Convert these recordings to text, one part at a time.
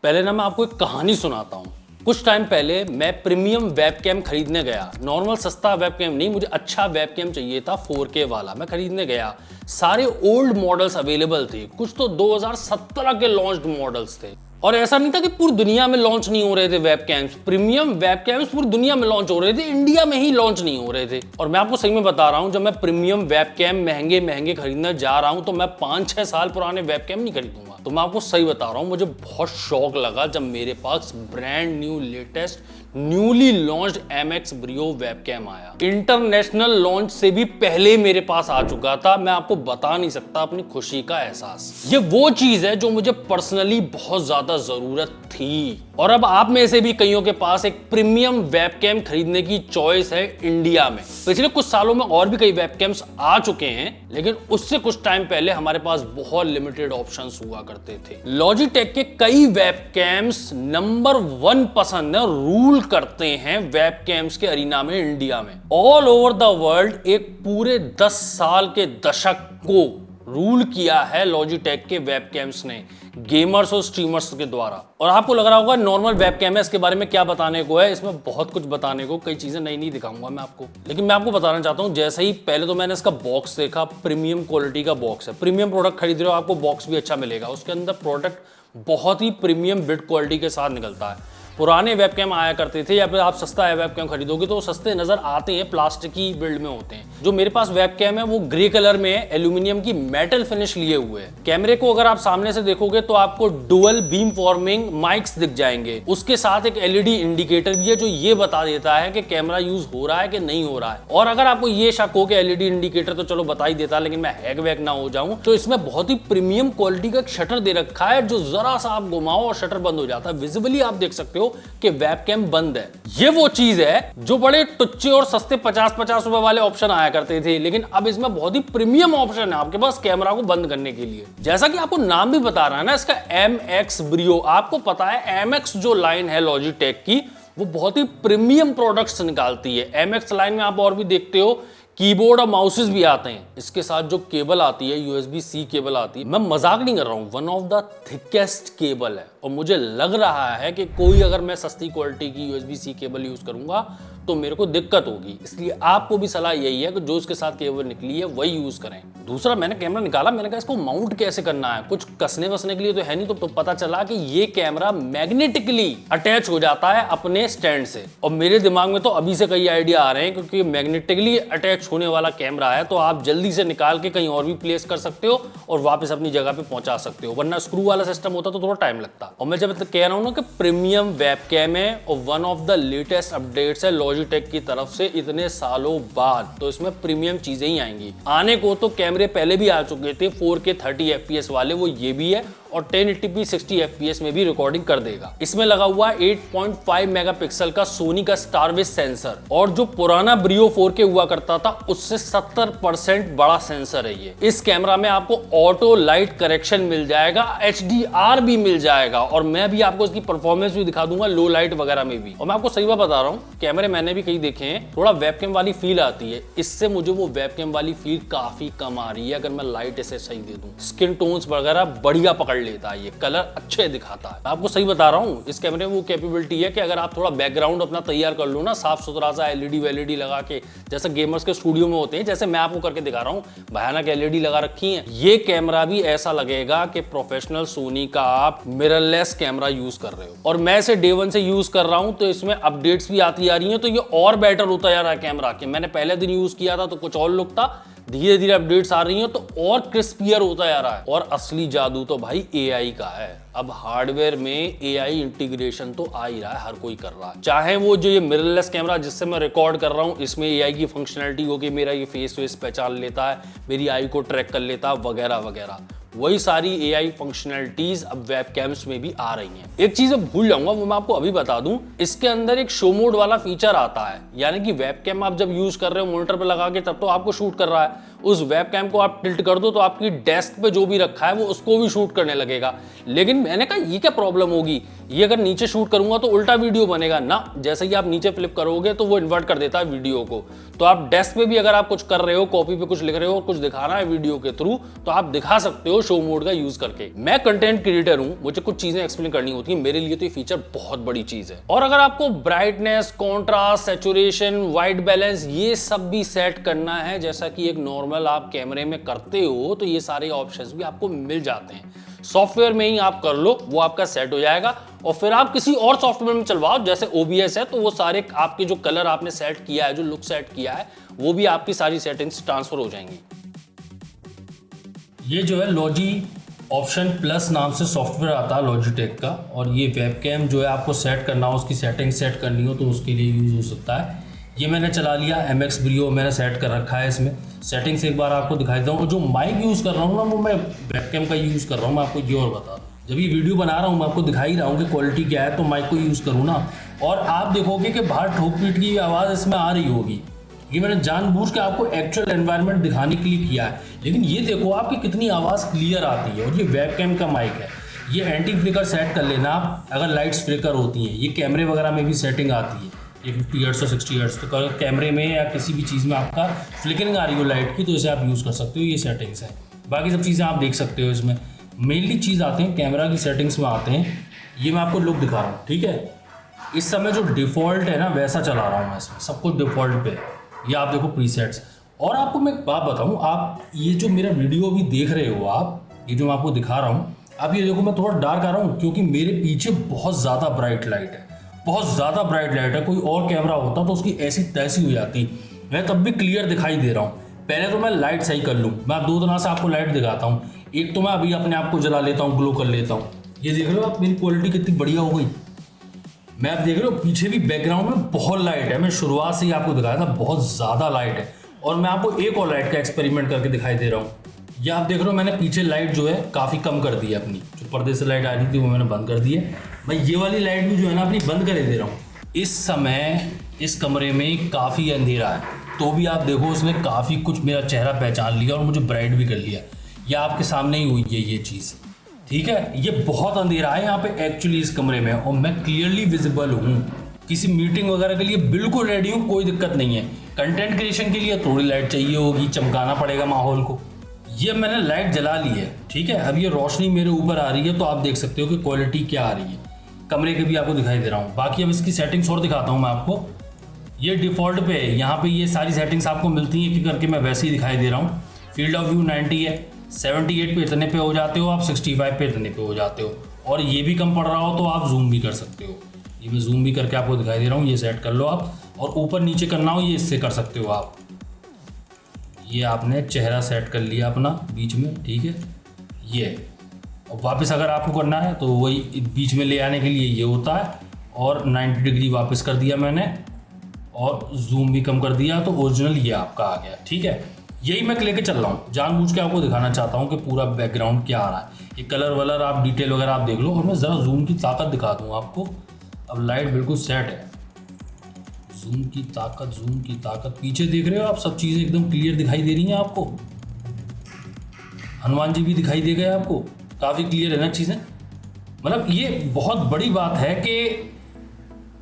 पहले ना मैं आपको एक कहानी सुनाता हूँ। कुछ टाइम पहले मैं प्रीमियम वेबकैम खरीदने गया। नॉर्मल सस्ता वेबकैम नहीं, मुझे अच्छा वेबकैम चाहिए था 4K वाला। मैं खरीदने गया, सारे ओल्ड मॉडल्स अवेलेबल थे, कुछ तो 2017 के लॉन्च्ड मॉडल्स थे। और ऐसा नहीं था कि पूरी दुनिया में लॉन्च नहीं हो रहे थे वेबकैम्स। प्रीमियम वेबकैम्स पूरी दुनिया में लॉन्च हो रहे थे, इंडिया में ही लॉन्च नहीं हो रहे थे। और मैं आपको सही में बता रहा हूं, जब मैं प्रीमियम वेबकैम महंगे महंगे खरीदने जा रहा हूं तो मैं 5-6 साल पुराने वेबकैम नहीं खरीदूंगा। तो मैं आपको सही बता रहा हूं, मुझे बहुत शौक लगा जब मेरे पास brand new latest newly launched MX Brio webcam आया। इंटरनेशनल लॉन्च से भी पहले मेरे पास आ चुका था। मैं आपको बता नहीं सकता अपनी खुशी का एहसास। ये वो चीज है जो मुझे पर्सनली बहुत ज्यादा जरूरत थी। और अब आप में से भी कईयों के पास एक प्रीमियम वेबकैम खरीदने की चॉइस है इंडिया में। पिछले कुछ सालों में और भी कई वेबकैम्स आ चुके हैं, लेकिन उससे कुछ टाइम पहले हमारे पास बहुत लिमिटेड ऑप्शंस हुआ करते थे। लॉजिटेक के कई वेबकैम्स नंबर 1 पसंद है, रूल करते हैं वेबकैम्स के अरीना में इंडिया में। ऑल ओवर द वर्ल्ड एक पूरे 10 साल के दशक को रूल किया है लॉजिटेक के वेबकैम्स ने, गेमर्स और स्ट्रीमर्स के द्वारा। और आपको लग रहा होगा नॉर्मल वेबकैम है, इसके बारे में क्या बताने को है। इसमें बहुत कुछ बताने को, कई चीजें नई दिखाऊंगा मैं आपको। लेकिन मैं आपको बताना चाहता हूं, जैसे ही पहले तो मैंने इसका बॉक्स देखा, प्रीमियम क्वालिटी का बॉक्स है। प्रीमियम प्रोडक्ट खरीद रहे हो, आपको बॉक्स भी अच्छा मिलेगा। उसके अंदर प्रोडक्ट बहुत ही प्रीमियम बिल्ड क्वालिटी के साथ निकलता है। पुराने वेबकैम आया करते थे, या फिर आप सस्ता वेबकैम खरीदोगे तो सस्ते नजर आते हैं, प्लास्टिक की बिल्ड में होते हैं। जो मेरे पास वेबकैम है वो ग्रे कलर में है, एल्यूमिनियम की मेटल फिनिश लिए हुए है। कैमरे को अगर आप सामने से देखोगे तो आपको डुअल बीम फॉर्मिंग माइक्स दिख जाएंगे। उसके साथ एक LED इंडिकेटर भी है जो ये बता देता है कि कैमरा यूज हो रहा है कि नहीं हो रहा है। और अगर आपको ये शक हो कि LED इंडिकेटर तो चलो बता ही देता, लेकिन मैं हैक वैक ना हो जाऊं, तो इसमें बहुत ही प्रीमियम क्वालिटी का शटर दे रखा है, जो जरा सा आप घुमाओ और शटर बंद हो जाता है। विजिबली आप देख सकते हो कि वेबकैम बंद है। ये वो चीज है जो बड़े टुच्चे और सस्ते 50-50 रुपए वाले ऑप्शन आया करते थे, लेकिन अब इसमें बहुत ही प्रीमियम ऑप्शन है आपके पास कैमरा को बंद करने के लिए। जैसा कि आपको नाम भी बता रहा है ना इसका, MX Brio। आपको पता है MX जो लाइन है लॉजिटेक की, वो बहुत ही प्रीमियम प्रोडक्ट्स निकालती है। MX लाइन में आप और भी देखते हो कीबोर्ड और माउसेस भी आते हैं। इसके साथ जो केबल आती है, USB-C केबल आती है, मैं मजाक नहीं कर रहा हूं, one of the thickest cable है। और मुझे लग रहा है कि कोई अगर मैं सस्ती क्वालिटी की USB-C केबल यूज करूंगा तो मेरे को दिक्कत होगी। इसलिए आपको भी सलाह यही है कि जो इसके साथ केबल निकली है वही यूज करें। दूसरा, मैंने कैमरा निकाला, मैंने कहा इसको माउंट कैसे करना है, कुछ कसने वसने के लिए तो है नहीं। तो पता चला कि ये कैमरा मैग्नेटिकली अटैच हो जाता है अपने स्टैंड से। और मेरे दिमाग में तो अभी से कई आइडिया आ रहे हैं, क्योंकि मैग्नेटिकली अटैच होने वाला कैमरा है तो आप जल्दी से निकाल के कहीं और भी प्लेस कर सकते हो और वापस अपनी जगह पे पहुंचा सकते हो। वरना स्क्रू वाला सिस्टम होता तो थोड़ा टाइम लगता। और मैं जब कह रहा हूं ना कि प्रीमियम वेबकैम है और one of the latest updates है लॉजिटेक की तरफ से इतने सालों बाद, तो इसमें प्रीमियम चीजें ही आएंगी। आने को तो कैमरे पहले भी आ चुके थे 4K 30 FPS वाले, वो ये भी है, और 1080p 60 FPS में भी रिकॉर्डिंग कर देगा। इसमें लगा हुआ 8.5 मेगापिक्सल का सोनी का स्टारविज सेंसर, और जो पुराना ब्रियो 4K हुआ करता था उससे 70% बड़ा सेंसर है ये। इस कैमरा में आपको ऑटो लाइट करेक्शन मिल जाएगा, HDR भी मिल जाएगा, और मैं भी आपको इसकी परफॉर्मेंस भी दिखा दूंगा लो लाइट वगैरह में भी। और मैं आपको सही बात बता रहा हूँ, कैमरे मैंने भी कई देखे हैं, थोड़ा वेबकैम वाली फील आती है। इससे मुझे वो वेबकैम वाली फील काफी कम आ रही है। अगर मैं लाइट इसे सही दे दूं, स्किन टोन्स वगैरह बढ़िया पकड़ लेता है, ये कलर अच्छे दिखाता है। मैं आपको सही बता रहा हूँ, इस कैमरे में वो कैपेबिलिटी है कि अगर आप थोड़ा बैकग्राउंड अपना तैयार कर लो ना, साफ सुथरा सा LED लगा के, जैसे गेमर्स के स्टूडियो में होते हैं, जैसे मैं आपको करके दिखा रहा हूँ, भयानक LED लगा रखी है, ये कैमरा भी ऐसा लगेगा कि प्रोफेशनल सोनी का आप मिररलेस कैमरा यूज कर रहे हो। और मैं इसे डे 1 से यूज कर रहा हूँ, तो इसमें अपडेट्स भी आती आ रही है, तो ये और बेटर होता जा रहा है कैमरा के। मैंने पहले दिन यूज किया था तो कुछ और लुक था, धीरे धीरे अपडेट्स आ रही हैं तो और क्रिस्पियर होता जा रहा है। और असली जादू तो भाई AI का है। अब हार्डवेयर में AI इंटीग्रेशन तो आ ही रहा है, हर कोई कर रहा है। चाहे वो जो ये मिररलेस कैमरा जिससे मैं रिकॉर्ड कर रहा हूँ, इसमें AI की फंक्शनैलिटी हो कि मेरा ये फेस वेस पहचान लेता है, मेरी आई को ट्रैक कर लेता है, वगैरह वगैरह। वही सारी AI फंक्शनैलिटीज अब वेबकैम्स में भी आ रही हैं। एक चीज मैं भूल जाऊंगा, वो मैं आपको अभी बता दूं, इसके अंदर एक शो मोड वाला फीचर आता है, यानी कि वेबकैम आप जब यूज कर रहे हो मॉनिटर पे लगा के, तब तो आपको शूट कर रहा है। उस वेबकैम को आप टिल्ट कर दो तो आपकी डेस्क पे जो भी रखा है वो उसको भी शूट करने लगेगा। लेकिन मैंने कहा ये क्या प्रॉब्लम होगी, ये अगर नीचे शूट करूंगा तो उल्टा वीडियो बनेगा ना। जैसे ही आप नीचे फ्लिप करोगे तो वो इन्वर्ट कर देता है वीडियो को। तो आप डेस्क पे भी अगर आप कुछ कर रहे हो, कॉपी पे कुछ लिख रहे हो और कुछ दिखाना है वीडियो के थ्रू, तो आप दिखा सकते हो शो मोड का यूज करके। मैं कंटेंट क्रिएटर हूं, मुझे कुछ चीजें एक्सप्लेन करनी होती है, मेरे लिए तो ये फीचर बहुत बड़ी चीज है। और अगर आपको brightness, contrast, saturation, white balance ये सब भी सेट करना है जैसा कि एक नॉर्मल आप कैमरे में करते हो, तो ये सारे ऑप्शंस भी आपको मिल जाते हैं। सॉफ्टवेयर में ही आप कर लो, वो आपका सेट हो जाएगा और फिर आप किसी और सॉफ्टवेयर में चलवाओ, जैसे OBS है तो वो सारे आपके जो कलर आपने सेट किया है, जो लुक सेट किया है, वो भी आपकी सारी सेटिंग्स ट्रांसफर हो जाएंगी। ये जो है लॉजी ऑप्शन प्लस नाम से सॉफ्टवेयर आता है लॉजिटेक का, और ये वेबकैम जो है आपको सेट करना हो, उसकी सेटिंग सेट करनी हो तो उसके लिए यूज़ हो सकता है। ये मैंने चला लिया MX Brio, मैंने सेट कर रखा है। इसमें सेटिंग्स एक बार आपको दिखाई देता हूँ। जो माइक यूज़ कर रहा हूँ ना, वो मैं वेबकैम का यूज़ कर रहा हूँ। मैं आपको ये और बता दूँ, जब ये वीडियो बना रहा हूँ मैं आपको दिखा ही रहा हूँ कि क्वालिटी क्या है, तो माइक को यूज़ करूँ ना, और आप देखोगे कि बाहर ठोक पीट की आवाज़ इसमें आ रही होगी। ये मैंने जानबूझ के आपको एक्चुअल एनवायरनमेंट दिखाने के लिए किया है, लेकिन ये देखो आपकी कितनी आवाज़ क्लियर आती है। और ये वेबकैम का माइक है। ये एंटी फ्लिकर सेट कर लेना आप, अगर लाइट्स फ्लिकर होती हैं। ये कैमरे वगैरह में भी सेटिंग आती है, ये 50 हर्ट्ज और 60 हर्ट्ज। तो अगर कैमरे में या किसी भी चीज़ में आपका फ्लिकरिंग आ रही हो लाइट की, तो इसे आप यूज़ कर सकते हो। ये सेटिंग्स है, बाकी सब चीज़ें आप देख सकते हो। इसमें मेनली चीज़ आते हैं कैमरा की सेटिंग्स में आते हैं। ये मैं आपको लुक दिखा रहा हूँ, ठीक है। इस समय जो डिफ़ॉल्ट है ना, वैसा चला रहा हूँ मैं। इसमें सब कुछ डिफ़ॉल्ट पे है। ये आप देखो प्रीसेट्स। और आपको मैं एक बात बताऊँ, आप ये जो मेरा वीडियो भी देख रहे हो आप, ये जो मैं आपको दिखा रहा हूँ, आप ये देखो मैं थोड़ा डार्क आ रहा हूँ क्योंकि मेरे पीछे बहुत ज़्यादा ब्राइट लाइट है, बहुत ज़्यादा ब्राइट लाइट है। कोई और कैमरा होता तो उसकी ऐसी तैसी हो जाती, मैं तब भी क्लियर दिखाई दे रहा हूँ। पहले तो मैं लाइट सही कर लूँ। मैं दो तरह से आपको लाइट दिखाता हूँ। एक तो मैं अभी अपने आप को जला लेता हूँ, ग्लो कर लेता हूँ। ये देख रहे हो आप, मेरी क्वालिटी कितनी बढ़िया हो गई। मैं आप देख रहे हो पीछे भी बैकग्राउंड में बहुत लाइट है। मैं शुरुआत से ही आपको दिखाया था, बहुत ज़्यादा लाइट है। और मैं आपको एक और लाइट का एक्सपेरिमेंट करके दिखाई दे रहा हूँ। ये आप देख रहे हो, मैंने पीछे लाइट जो है काफ़ी कम कर दी है। अपनी जो पर्दे से लाइट आ रही थी वो मैंने बंद कर दी है। मैं ये वाली लाइट भी जो है ना अपनी बंद कर दे रहा हूँ। इस समय इस कमरे में काफ़ी अंधेरा है, तो भी आप देखो उसने काफ़ी कुछ मेरा चेहरा पहचान लिया और मुझे ब्राइट भी कर लिया। ये आपके सामने ही हुई है ये चीज़, ठीक है। ये बहुत अंधेरा है यहाँ पे एक्चुअली इस कमरे में, और मैं क्लियरली विजिबल हूँ। किसी मीटिंग वगैरह के लिए बिल्कुल रेडी हूँ, कोई दिक्कत नहीं है। कंटेंट क्रिएशन के लिए थोड़ी लाइट चाहिए होगी, चमकाना पड़ेगा माहौल को। ये मैंने लाइट जला ली है, ठीक है। अब ये रोशनी मेरे ऊपर आ रही है, तो आप देख सकते हो कि क्वालिटी क्या आ रही है। कमरे के भी आपको दिखाई दे रहा हूँ। बाकी अब इसकी सेटिंग्स और दिखाता हूँ मैं आपको। ये डिफ़ॉल्ट पे है, यहाँ पे ये सारी सेटिंग्स आपको मिलती हैं कि करके मैं वैसे ही दिखाई दे रहा हूँ। फील्ड ऑफ व्यू 90 है, 78 पे इतने पे हो जाते हो आप, 65 पे इतने पे हो जाते हो। और ये भी कम पड़ रहा हो तो आप जूम भी कर सकते हो। ये मैं जूम भी करके आपको दिखाई दे रहा हूँ, ये सेट कर लो आप। और ऊपर नीचे करना हो ये इससे कर सकते हो आप। ये आपने चेहरा सेट कर लिया अपना बीच में, ठीक है। ये और वापस अगर आपको करना है तो वही बीच में ले आने के लिए ये होता है। और 90 डिग्री वापस कर दिया मैंने, और जूम भी कम कर दिया, तो ओरिजिनल ये आपका आ गया, ठीक है। यही मैं लेके चल रहा हूँ, जानबूझ के आपको दिखाना चाहता हूँ कि पूरा बैकग्राउंड क्या आ रहा है। ये कलर वलर आप डिटेल वगैरह आप देख लो। और मैं ज़रा जूम की ताकत दिखा दूँ आपको। अब लाइट बिल्कुल सेट है। जूम की ताकत पीछे देख रहे हो आप, सब चीज़ें एकदम क्लियर दिखाई दे रही हैं आपको। हनुमान जी भी दिखाई दे गए आपको, काफ़ी क्लियर है ना चीज़ें। मतलब ये बहुत बड़ी बात है कि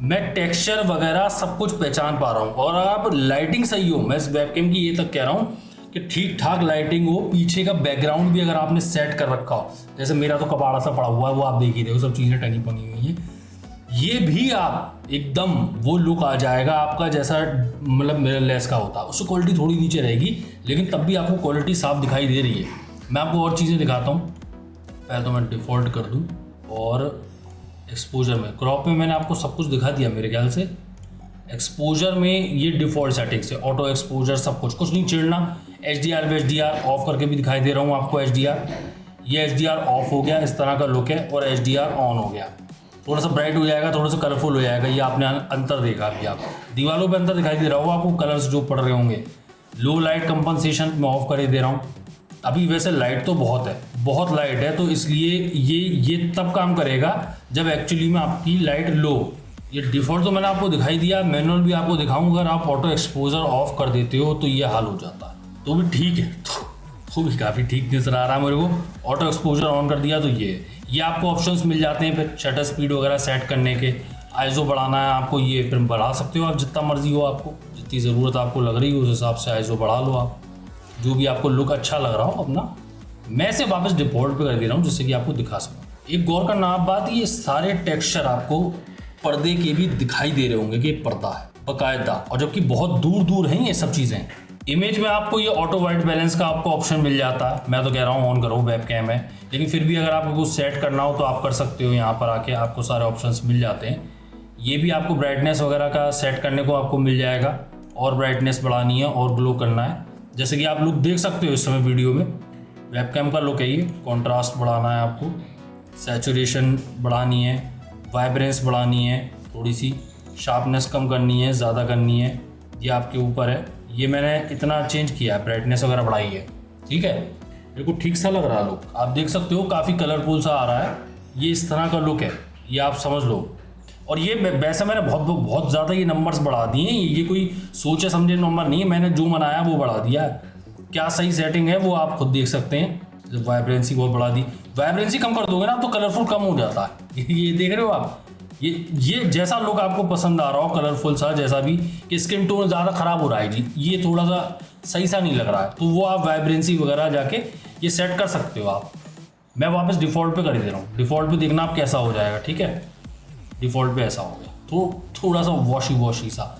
मैं टेक्सचर वगैरह सब कुछ पहचान पा रहा हूँ। और आप लाइटिंग सही हो, मैं इस वेबकैम की ये तक कह रहा हूँ कि ठीक ठाक लाइटिंग हो, पीछे का बैकग्राउंड भी अगर आपने सेट कर रखा हो, जैसे मेरा तो कबाड़ा सा पड़ा हुआ है, वो आप देख ही रहे हो, सब चीज़ें टंगी पंगी हुई हैं। ये भी आप एकदम वो लुक आ जाएगा आपका जैसा मतलब मिररलेस का होता है। उससे क्वालिटी थोड़ी नीचे रहेगी, लेकिन तब भी आपको क्वालिटी साफ दिखाई दे रही है। मैं आपको और चीज़ें दिखाता हूँ। पहले तो मैं डिफ़ॉल्ट कर दूँ, और एक्सपोजर में, क्रॉप में मैंने आपको सब कुछ दिखा दिया मेरे ख्याल से। एक्सपोजर में ये डिफ़ॉल्ट सेटिंग्स है, ऑटो एक्सपोजर, सब कुछ नहीं छेड़ना। HDR वेचडीआर ऑफ करके भी दिखाई दे रहा हूँ आपको। HDR, ये HDR ऑफ हो गया, इस तरह का लुक है। और HDR ऑन हो गया, थोड़ा सा ब्राइट हो जाएगा, थोड़ा सा कलरफुल हो जाएगा। ये आपने अंतर देखा अभी, आप दीवारों पे अंतर दिखाई दे रहा होगा आपको, कलर्स जो पड़ रहे होंगे। लो लाइट कंपनसेशन मैं ऑफ कर दे रहा हूँ। अभी वैसे लाइट तो बहुत है, बहुत लाइट है, तो इसलिए ये तब काम करेगा जब एक्चुअली में आपकी लाइट लो। ये डिफ़ॉल्ट तो मैंने आपको दिखाई दिया, मैनुअल भी आपको दिखाऊँ। अगर आप ऑटो एक्सपोजर ऑफ कर देते हो तो ये हाल हो जाता है। तो भी ठीक है, तो भी काफ़ी ठीक नजर आ रहा है मेरे को। ऑटो एक्सपोजर ऑन कर दिया तो ये आपको ऑप्शंस मिल जाते हैं फिर शटर स्पीड वगैरह सेट करने के। आईजो बढ़ाना है आपको, ये फिर बढ़ा सकते हो आप जितना मर्जी हो, आपको जितनी ज़रूरत आपको लग रही हो उस हिसाब से आईजो बढ़ा लो आप, जो भी आपको लुक अच्छा लग रहा हो अपना। मैं इसे वापस डिफॉल्ट पे कर दे रहा हूँ जिससे कि आपको दिखा सकूँ। एक गौर करना आप बात, ये सारे टेक्सचर आपको पर्दे के भी दिखाई दे रहे होंगे कि ये पर्दा है बाकायदा, और जबकि बहुत दूर दूर हैं ये सब चीज़ें। इमेज में आपको ये ऑटो वाइट बैलेंस का आपको ऑप्शन मिल जाता है। मैं तो कह रहा हूँ ऑन करो, वेब कैम है, लेकिन फिर भी अगर आपको कुछ सेट करना हो तो आप कर सकते हो। यहाँ पर आके आपको सारे ऑप्शंस मिल जाते हैं। ये भी आपको ब्राइटनेस वगैरह का सेट करने को आपको मिल जाएगा, और ब्राइटनेस बढ़ानी है और ग्लो करना है। जैसे कि आप लुक देख सकते हो इस समय वीडियो में, वेबकैम का लुक है ये। कॉन्ट्रास्ट बढ़ाना है आपको, सैचुरेशन बढ़ानी है, वाइब्रेंस बढ़ानी है, थोड़ी सी शार्पनेस कम करनी है, ज़्यादा करनी है, ये आपके ऊपर है। ये मैंने इतना चेंज किया है, ब्राइटनेस वगैरह बढ़ाई है, ठीक है। मेरे को ठीक सा लग रहा है लुक, आप देख सकते हो काफ़ी कलरफुल सा आ रहा है। ये इस तरह का लुक है, ये आप समझ लो। और ये वैसे मैंने बहुत ज़्यादा ये नंबर्स बढ़ा दिए हैं, ये कोई सोचे समझे नंबर नहीं है, मैंने जो बनाया वो बढ़ा दिया है। क्या सही सेटिंग है वो आप खुद देख सकते हैं। वाइब्रेंसी बहुत बढ़ा दी, वाइब्रेंसी कम कर दोगे ना तो कलरफुल कम हो जाता है। ये देख रहे हो आप, ये जैसा लुक आपको पसंद आ रहा हो, कलरफुल सा जैसा भी, कि स्किन टोन ज़्यादा ख़राब हो रहा है जी, ये थोड़ा सा सही सा नहीं लग रहा है, तो वो आप वाइब्रेंसी वगैरह जाके ये सेट कर सकते हो आप। मैं वापस डिफ़ॉल्ट पे कर दे रहा हूँ, डिफ़ॉल्ट पे देखना आप कैसा हो जाएगा, ठीक है। डिफ़ॉल्ट पे ऐसा हो गया, तो थोड़ा सा वॉशी सा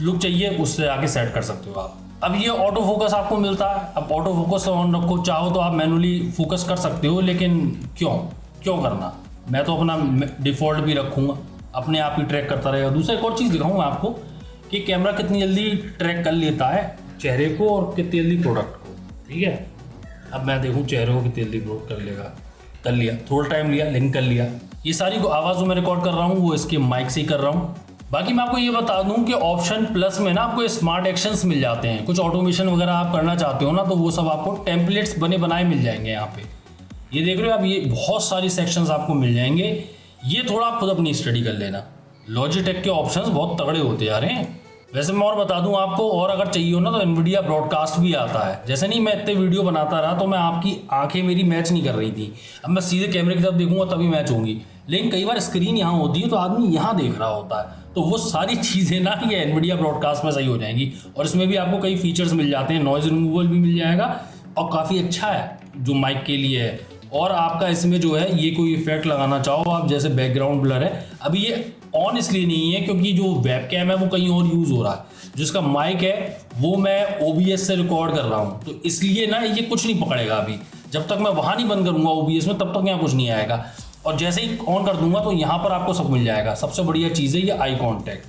लुक चाहिए, उससे आके सेट कर सकते हो आप। अब ये ऑटो फोकस आपको मिलता है। अब ऑटो फोकस ऑन रखो, चाहो तो आप मैनुअली फोकस कर सकते हो, लेकिन क्यों करना। मैं तो अपना डिफ़ॉल्ट भी रखूँगा, अपने आप ही ट्रैक करता रहेगा। दूसरा एक और चीज़ दिखाऊंगा आपको कि कैमरा कितनी जल्दी ट्रैक कर लेता है चेहरे को और कितनी जल्दी प्रोडक्ट को, ठीक है। अब मैं देखूँ चेहरे को कितनी जल्दी प्रोडक्ट कर लेगा, कर लिया, थोड़ा टाइम लिया लेकिन कर लिया। ये सारी आवाज़ जो मैं रिकॉर्ड कर रहा हूँ वो इसके माइक से ही कर रहा हूँ। बाकी मैं आपको ये बता दूं कि ऑप्शन प्लस में ना आपको स्मार्ट एक्शंस मिल जाते हैं। कुछ ऑटोमेशन वगैरह आप करना चाहते हो ना, तो वो सब आपको टेम्पलेट्स बने बनाए मिल जाएंगे। यहाँ पे ये देख रहे हो आप, ये बहुत सारी सेक्शंस आपको मिल जाएंगे। ये थोड़ा आप खुद अपनी स्टडी कर लेना। लॉजिटेक के ऑप्शंस बहुत तगड़े होते जा रहे हैं। वैसे मैं और बता दूं आपको, और अगर चाहिए हो ना तो एनवीडिया ब्रॉडकास्ट भी आता है। जैसे नहीं मैं इतने वीडियो बनाता रहा तो मैं आपकी आंखें मेरी मैच नहीं कर रही थी, अब मैं सीधे कैमरे की तरफ देखूंगा तभी मैच होंगी। लेकिन कई बार स्क्रीन यहाँ होती है तो आदमी यहाँ देख रहा होता है, तो वो सारी चीज़ें ना ये एनवीडिया ब्रॉडकास्ट में सही हो जाएंगी। और इसमें भी आपको कई फीचर्स मिल जाते हैं, नॉइज़ रिमूवल भी मिल जाएगा, और काफ़ी अच्छा है जो माइक के लिए है। और आपका इसमें जो है ये कोई इफेक्ट लगाना चाहो आप, जैसे बैकग्राउंड ब्लर है, अभी ये ऑन इसलिए नहीं है क्योंकि जो वेबकैम है वो कहीं और यूज़ हो रहा है, जिसका माइक है वो मैं OBS से रिकॉर्ड कर रहा हूँ, तो इसलिए ना ये कुछ नहीं पकड़ेगा अभी। जब तक मैं वहाँ नहीं बंद करूँगा OBS में, तब तक यहाँ कुछ नहीं आएगा। और जैसे ही ऑन कर दूंगा तो यहाँ पर आपको सब मिल जाएगा। सबसे बढ़िया चीज़ है ये आई कॉन्टैक्ट,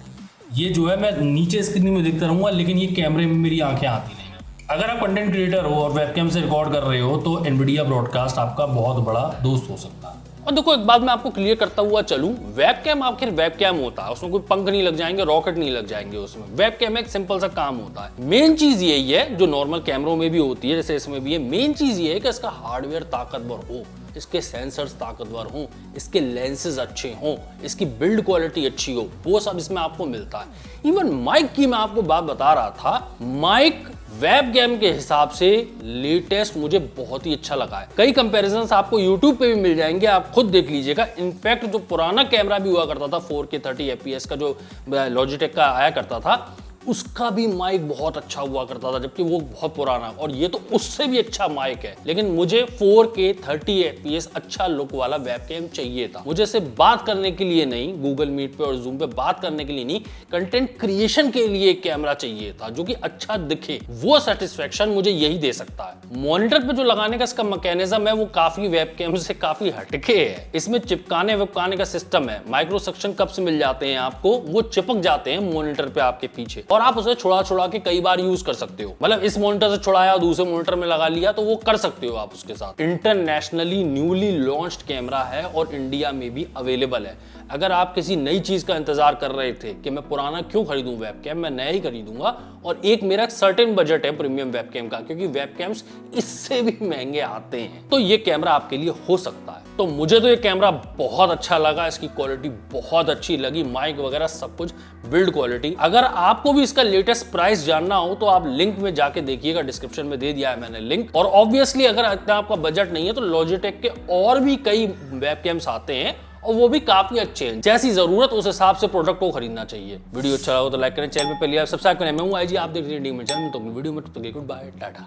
ये जो है मैं नीचे स्क्रीन में देखता रहूँगा, लेकिन ये कैमरे में मेरी आंखें आती नहीं। अगर आप कंटेंट क्रिएटर हो और वेबकैम से रिकॉर्ड कर रहे हो तो एनवीडिया ब्रॉडकास्ट आपका बहुत बड़ा दोस्त हो सकता है। और देखो एक बात मैं आपको क्लियर करता हुआ चलूं, वेबकैम आखिर वेबकैम होता है, उसमें कोई पंख नहीं लग जाएंगे, रॉकेट नहीं लग जाएंगे उसमें। वेबकैम एक सिंपल सा काम होता है। मेन चीज यही है जो नॉर्मल कैमरों में भी होती है, जैसे इसमें भी है। मेन चीज ये है कि इसका हार्डवेयर ताकतवर हो, इसके सेंसर्स ताकतवर हों, इसके लेंसेज अच्छे हों, इसकी बिल्ड क्वालिटी अच्छी हो, वो सब इसमें आपको मिलता है। इवन माइक की मैं आपको बात बता रहा था, माइक वेबकैम के हिसाब से लेटेस्ट मुझे बहुत ही अच्छा लगा है। कई कंपैरिजंस आपको YouTube पे भी मिल जाएंगे, आप खुद देख लीजिएगा। इनफैक्ट जो पुराना कैमरा भी हुआ करता था 4K 30 FPS का, जो लॉजिटेक का आया करता था, उसका भी माइक बहुत अच्छा हुआ करता था, जबकि वो बहुत पुराना, और ये तो उससे भी अच्छा माइक है। लेकिन मुझे 4K 30 FPS अच्छा लुक वाला वेबकैम चाहिए था। मुझे सिर्फ बात करने के लिए नहीं, गूगल मीट पे और जूम पे बात करने के लिए नहीं, कंटेंट क्रिएशन के लिए एक कैमरा चाहिए था जो कि अच्छा दिखे। वो सेटिस्फेक्शन मुझे यही दे सकता है। मॉनिटर पे जो लगाने का इसका मैकेनिज्म है वो काफी वेबकैम से काफी हटके है। इसमें चिपकाने विपकाने का सिस्टम है। माइक्रो सक्शन कप्स मिल जाते हैं आपको, वो चिपक जाते हैं मॉनिटर पे आपके पीछे, और आप उसे छुड़ा के कई बार यूज कर सकते हो। मतलब इस मॉनिटर से छुड़ाया, दूसरे मॉनिटर में लगा लिया, तो वो कर सकते हो आप उसके साथ। इंटरनेशनली न्यूली लॉन्च्ड कैमरा है और इंडिया में भी अवेलेबल है। अगर आप किसी नई चीज का इंतजार कर रहे थे कि मैं पुराना क्यों खरीदूं वेबकैम, मैं नया ही खरीदूंगा। और एक मेरा सर्टेन बजट है प्रीमियम वेबकैम का, क्योंकि वेबकैम्स इससे भी महंगे आते हैं, तो ये कैमरा आपके लिए हो सकता है। तो मुझे तो ये कैमरा बहुत अच्छा लगा, इसकी क्वालिटी बहुत अच्छी लगी, माइक वगैरह सब कुछ, बिल्ड क्वालिटी। अगर आपको भी इसका लेटेस्ट प्राइस जानना हो तो आप लिंक में जाके देखिएगा, डिस्क्रिप्शन में दे दिया है मैंने लिंक। और ऑब्वियसली अगर इतना आपका बजट नहीं है तो लॉजिटेक के और भी कई वेबकैम्स आते हैं और वो भी काफी अच्छे हैं। जैसी जरूरत उस हिसाब से प्रोडक्ट को खरीदना चाहिए। वीडियो अच्छा लगा तो लाइक करें, चैनल पे पहले सब्सक्राइब करें। मैं हूं IG, आप देख रहे हैं डी चैनल। तो वीडियो में गुड बाय, टाटा।